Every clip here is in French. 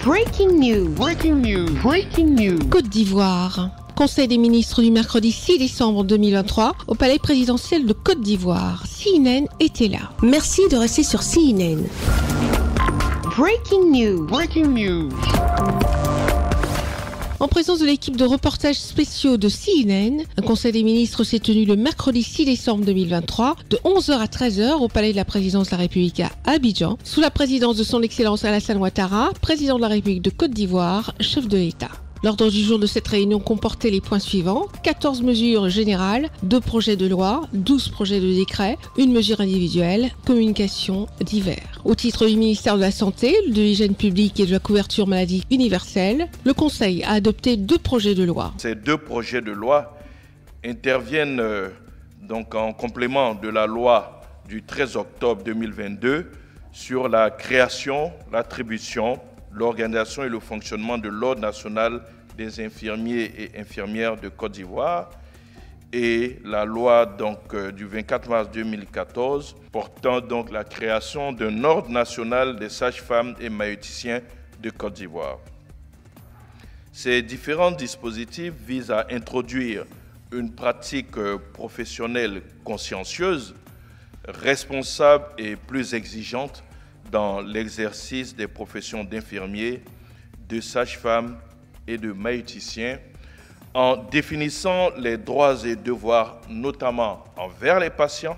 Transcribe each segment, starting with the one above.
Breaking news. Breaking news. Breaking news. Côte d'Ivoire. Conseil des ministres du mercredi 6 décembre 2023 au palais présidentiel de Côte d'Ivoire. CNN était là. Merci de rester sur CNN. Breaking news. Breaking news. En présence de l'équipe de reportages spéciaux de CNN, un conseil des ministres s'est tenu le mercredi 6 décembre 2023 de 11h à 13h au palais de la présidence de la République à Abidjan, sous la présidence de son Excellence Alassane Ouattara, président de la République de Côte d'Ivoire, chef de l'État. L'ordre du jour de cette réunion comportait les points suivants: 14 mesures générales, 2 projets de loi, 12 projets de décret, 1 mesure individuelle, communication divers. Au titre du ministère de la Santé, de l'Hygiène publique et de la couverture maladie universelle, le Conseil a adopté 2 projets de loi. Ces 2 projets de loi interviennent donc en complément de la loi du 13 octobre 2022 sur la création, l'attribution, l'organisation et le fonctionnement de l'Ordre national des infirmiers et infirmières de Côte d'Ivoire et la loi du 24 mars 2014 portant donc la création d'un Ordre national des sages-femmes et maïeuticiens de Côte d'Ivoire. Ces différents dispositifs visent à introduire une pratique professionnelle consciencieuse, responsable et plus exigeante dans l'exercice des professions d'infirmiers, de sages-femmes et de maïeuticiens, en définissant les droits et devoirs, notamment envers les patients,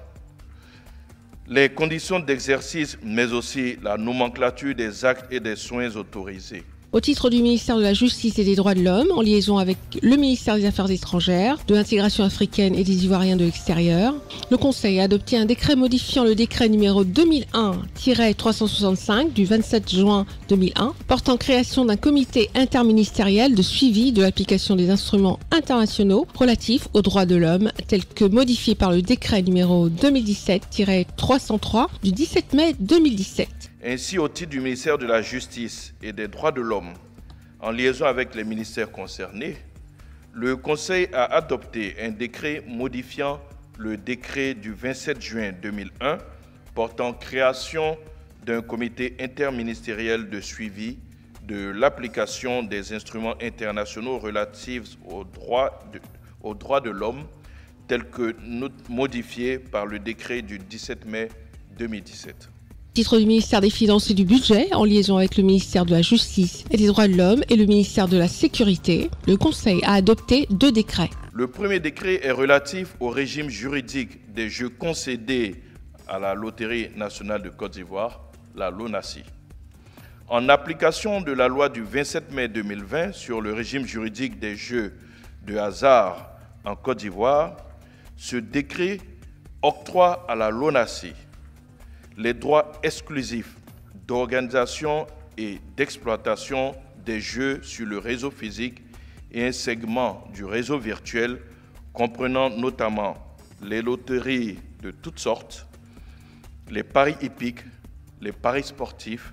les conditions d'exercice, mais aussi la nomenclature des actes et des soins autorisés. Au titre du ministère de la Justice et des Droits de l'Homme, en liaison avec le ministère des Affaires étrangères, de l'intégration africaine et des Ivoiriens de l'extérieur, le Conseil a adopté un décret modifiant le décret numéro 2001-365 du 27 juin 2001, portant création d'un comité interministériel de suivi de l'application des instruments internationaux relatifs aux droits de l'homme, tel que modifié par le décret numéro 2017-303 du 17 mai 2017. Ainsi, au titre du ministère de la Justice et des Droits de l'Homme, en liaison avec les ministères concernés, le Conseil a adopté un décret modifiant le décret du 27 juin 2001 portant création d'un comité interministériel de suivi de l'application des instruments internationaux relatifs aux droits de l'homme, tel que modifié par le décret du 17 mai 2017. Au titre du ministère des Finances et du Budget, en liaison avec le ministère de la Justice et des Droits de l'Homme et le ministère de la Sécurité, le Conseil a adopté 2 décrets. Le premier décret est relatif au régime juridique des jeux concédés à la Loterie nationale de Côte d'Ivoire, la LONASI. En application de la loi du 27 mai 2020 sur le régime juridique des jeux de hasard en Côte d'Ivoire, ce décret octroie à la LONASI les droits exclusifs d'organisation et d'exploitation des jeux sur le réseau physique et un segment du réseau virtuel comprenant notamment les loteries de toutes sortes, les paris hippiques, les paris sportifs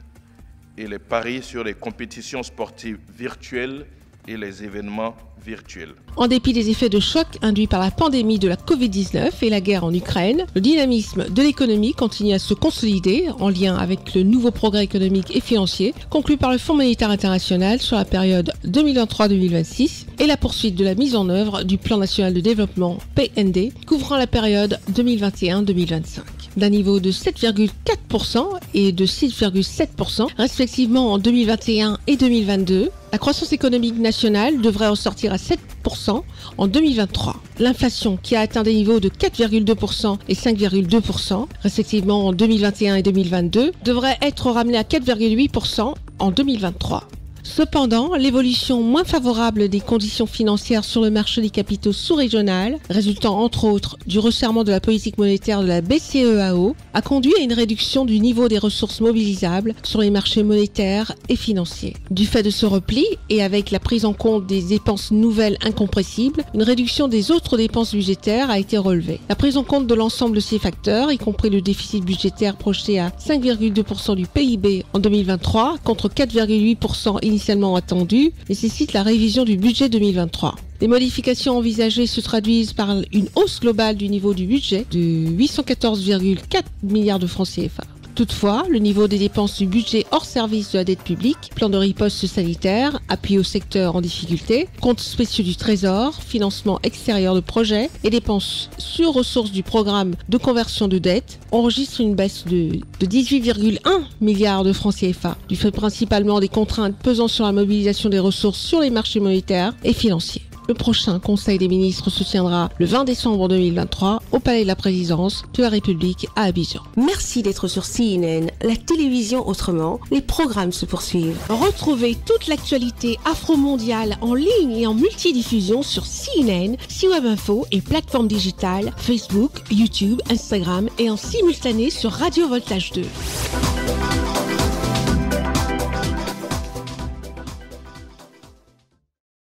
et les paris sur les compétitions sportives virtuelles et les événements virtuels. En dépit des effets de choc induits par la pandémie de la Covid-19 et la guerre en Ukraine, le dynamisme de l'économie continue à se consolider en lien avec le nouveau progrès économique et financier conclu par le Fonds monétaire international sur la période 2023-2026 et la poursuite de la mise en œuvre du Plan national de développement PND couvrant la période 2021-2025. D'un niveau de 7,4% et de 6,7% respectivement en 2021 et 2022, la croissance économique nationale devrait ressortir à 7% en 2023. L'inflation, qui a atteint des niveaux de 4,2% et 5,2% respectivement en 2021 et 2022, devrait être ramenée à 4,8% en 2023. Cependant, l'évolution moins favorable des conditions financières sur le marché des capitaux sous-régional, résultant entre autres du resserrement de la politique monétaire de la BCEAO, a conduit à une réduction du niveau des ressources mobilisables sur les marchés monétaires et financiers. Du fait de ce repli, et avec la prise en compte des dépenses nouvelles incompressibles, une réduction des autres dépenses budgétaires a été relevée. La prise en compte de l'ensemble de ces facteurs, y compris le déficit budgétaire projeté à 5,2% du PIB en 2023 contre 4,8% initialement attendu, nécessite la révision du budget 2023. Les modifications envisagées se traduisent par une hausse globale du niveau du budget de 814,4 milliards de francs CFA. Toutefois, le niveau des dépenses du budget hors service de la dette publique, plan de riposte sanitaire, appui au secteur en difficulté, comptes spéciaux du Trésor, financement extérieur de projets et dépenses sur ressources du programme de conversion de dette enregistrent une baisse de 18,1 milliards de francs CFA, du fait principalement des contraintes pesant sur la mobilisation des ressources sur les marchés monétaires et financiers. Le prochain Conseil des ministres se tiendra le 20 décembre 2023 au Palais de la Présidence de la République à Abidjan. Merci d'être sur CNN, la télévision autrement. Les programmes se poursuivent. Retrouvez toute l'actualité afro-mondiale en ligne et en multidiffusion sur CNN, C-Web Info et plateformes digitales, Facebook, YouTube, Instagram et en simultané sur Radio Voltage 2.